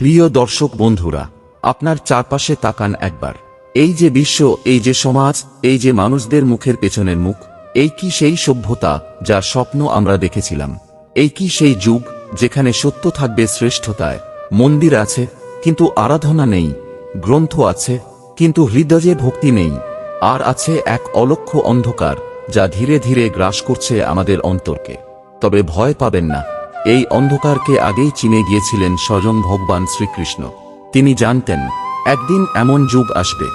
প্রিয় দর্শক বন্ধুরা, আপনার চারপাশে তাকান একবার। এই যে বিশ্ব, এই যে সমাজ, এই যে মানুষদের মুখের পেছনের মুখ, এই কি সেই সভ্যতা যার স্বপ্ন আমরা দেখেছিলাম? এই কি সেই যুগ যেখানে সত্য থাকবে শ্রেষ্ঠতায়? মন্দির আছে কিন্তু আরাধনা নেই, গ্রন্থ আছে কিন্তু হৃদয়ে ভক্তি নেই, আর আছে এক অলক্ষ্য অন্ধকার যা ধীরে ধীরে গ্রাস করছে আমাদের অন্তরকে। তবে ভয় পাবেন না, এই অন্ধকারকে আগেই চিনে গিয়েছিলেন স্বয়ং ভগবান শ্রীকৃষ্ণ। তিনি জানতেন একদিন এমন যুগ আসবে,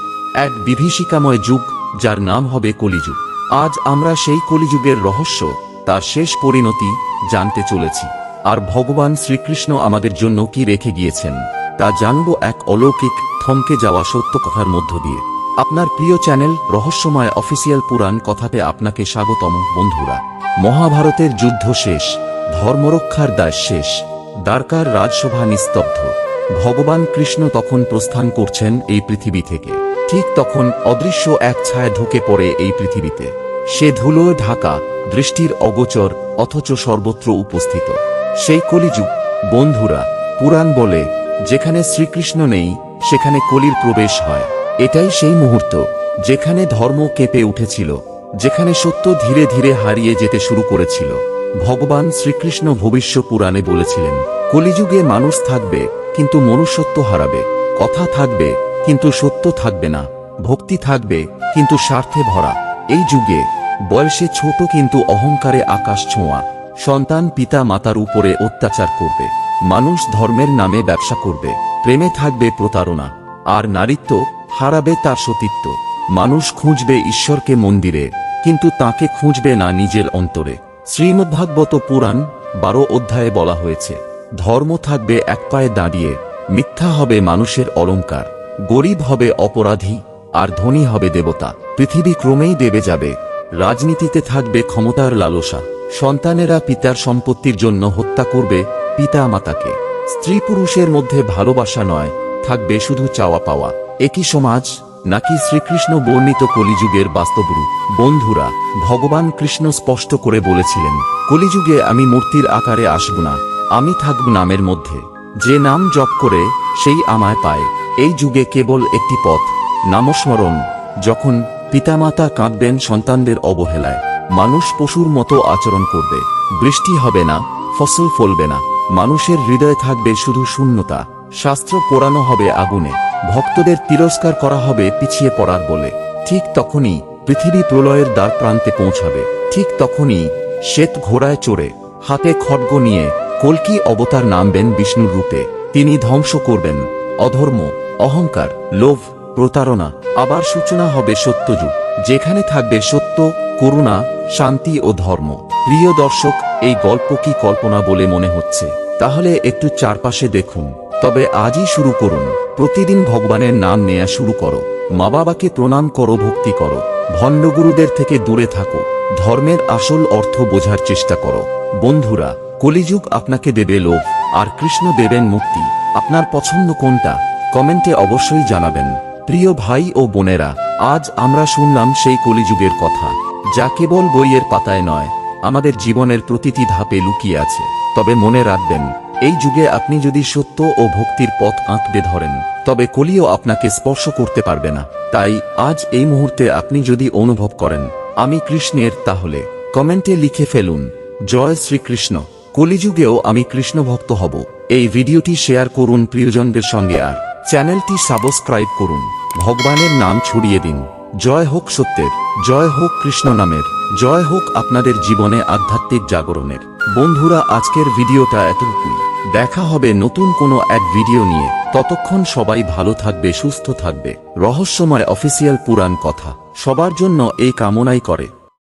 এক বিভীষিকাময় যুগ যার নাম হবে কলিযুগ। আজ আমরা সেই কলিযুগের রহস্য, তার শেষ পরিণতি জানতে চলেছি। আর ভগবান শ্রীকৃষ্ণ আমাদের জন্য কি রেখে গিয়েছেন তা জানব এক অলৌকিক, থমকে যাওয়া সত্য কথার মধ্য দিয়ে। আপনার প্রিয় চ্যানেল রহস্যময় অফিসিয়াল পুরাণ কথাতে আপনাকে স্বাগতম। বন্ধুরা, মহাভারতের যুদ্ধ শেষ, ধর্মরক্ষার দায় শেষ, দ্বারকার রাজসভা নিস্তব্ধ। ভগবান কৃষ্ণ তখন প্রস্থান করছেন এই পৃথিবী থেকে। ঠিক তখন অদৃশ্য এক ছায়া ঢুকে পড়ে এই পৃথিবীতে। সে ধুলোয় ঢাকা, দৃষ্টির অগোচর, অথচ সর্বত্র উপস্থিত। সেই কলিযুগ। বন্ধুরা, পুরাণ বলে যেখানে শ্রীকৃষ্ণ নেই সেখানে কলির প্রবেশ হয়। এটাই সেই মুহূর্ত যেখানে ধর্ম কেঁপে উঠেছিল, যেখানে সত্য ধীরে ধীরে হারিয়ে যেতে শুরু করেছিল। ভগবান শ্রীকৃষ্ণ ভবিষ্য পুরাণে বলেছিলেন, কলিযুগে মানুষ থাকবে কিন্তু মনুষ্যত্ব হারাবে, কথা থাকবে কিন্তু সত্য থাকবে না, ভক্তি থাকবে কিন্তু স্বার্থে ভরা। এই যুগে বয়সে ছোট কিন্তু অহংকারে আকাশ ছোঁয়া। সন্তান পিতা মাতার উপরে অত্যাচার করবে, মানুষ ধর্মের নামে ব্যবসা করবে, প্রেমে থাকবে প্রতারণা, আর নারীত্ব হারাবে তার সতীত্ব। মানুষ খুঁজবে ঈশ্বরকে মন্দিরে, কিন্তু তাকে খুঁজবে না নিজের অন্তরে। শ্রীমদ্ভাগবত পুরাণ 12 অধ্যায়ে বলা হয়েছে, ধর্ম থাকবে এক পায়ে দাঁড়িয়ে, মিথ্যা হবে মানুষের অলংকার, গরিব হবে অপরাধী, আর ধনী হবে দেবতা। পৃথিবী ক্রমেই দেবে যাবে, রাজনীতিতে থাকবে ক্ষমতার লালসা, সন্তানেরা পিতার সম্পত্তির জন্য হত্যা করবে পিতা মাতাকে। স্ত্রী পুরুষের মধ্যে ভালোবাসা নয়, থাকবে শুধু চাওয়া পাওয়া। একই সমাজ নাকি শ্রীকৃষ্ণ বর্ণিত কলিযুগের বাস্তব রূপ? বন্ধুরা, ভগবান কৃষ্ণ স্পষ্ট করে বলেছিলেন, কলিযুগে আমি মূর্তির আকারে আসব না, আমি থাকব নামের মধ্যে। যে নাম জপ করে সেই আমায় পায়। এই যুগে কেবল একটি পথ, নামস্মরণ। যখন পিতামাতা কাঁদবেন সন্তানদের অবহেলায়, মানুষ পশুর মতো আচরণ করবে, বৃষ্টি হবে না, ফসল ফলবে না, মানুষের হৃদয়ে থাকবে শুধু শূন্যতা। শাস্ত্র পোড়ানো হবে আগুনে, ভক্তদের তিরস্কার করা হবে পিছিয়ে পড়ার বলে। ঠিক তখনই পৃথিবী প্রলয়ের দ্বার প্রান্তে পৌঁছাবে। ঠিক তখনই শ্বেত ঘোড়ায় চড়ে, হাতে খড়গ নিয়ে কল্কি অবতার নামবেন বিষ্ণুর রূপে। তিনি ধ্বংস করবেন অধর্ম, অহংকার, লোভ, প্রতারণা। আবার সূচনা হবে সত্যযুগ, যেখানে থাকবে সত্য, করুণা, শান্তি ও ধর্ম। প্রিয় দর্শক, এই গল্প কি কল্পনা বলে মনে হচ্ছে? তাহলে একটু চারপাশে দেখুন। তবে আজই শুরু করুন। প্রতিদিন ভগবানের নাম নেয়া শুরু করো, মা বাবাকে প্রণাম করো, ভক্তি করো, ভণ্ডগুরুদের থেকে দূরে থাকো, ধর্মের আসল অর্থ বোঝার চেষ্টা করো। বন্ধুরা, কলিযুগ আপনাকে দেবে লোভ, আর কৃষ্ণ দেবেন মুক্তি। আপনার পছন্দ কোনটা? কমেন্টে অবশ্যই জানাবেন। প্রিয় ভাই ও বোনেরা, আজ আমরা শুনলাম সেই কলিযুগের কথা, যা কেবল বইয়ের পাতায় নয়, আমাদের জীবনের প্রতিটি ধাপে লুকিয়ে আছে। তবে মনে রাখবেন, এই যুগে আপনি যদি সত্য ও ভক্তির পথ আঁকড়ে ধরেন, তবে কলিও আপনাকে স্পর্শ করতে পারবে না। তাই আজ এই মুহূর্তে আপনি যদি অনুভব করেন আমি কৃষ্ণের, তাহলে কমেন্টে লিখে ফেলুন, জয় শ্রীকৃষ্ণ। কলিযুগেও আমি কৃষ্ণ ভক্ত হব। এই ভিডিওটি শেয়ার করুন প্রিয়জনদের সঙ্গে, আর চ্যানেলটি সাবস্ক্রাইব করুন। ভগবানের নাম ছড়িয়ে দিন। জয় হোক সত্যের, জয় হোক কৃষ্ণ নামের, জয় হোক আপনাদের জীবনে আধ্যাত্মিক জাগরণের। বন্ধুরা, আজকের ভিডিওটা এতটুকুই। দেখা হবে নতুন কোনো এক ভিডিও নিয়ে। ততক্ষণ সবাই ভালো থাকবে, সুস্থ থাকবে। রহস্যময় অফিসিয়াল পুরাণ কথা সবার জন্য এই কামনাই করে।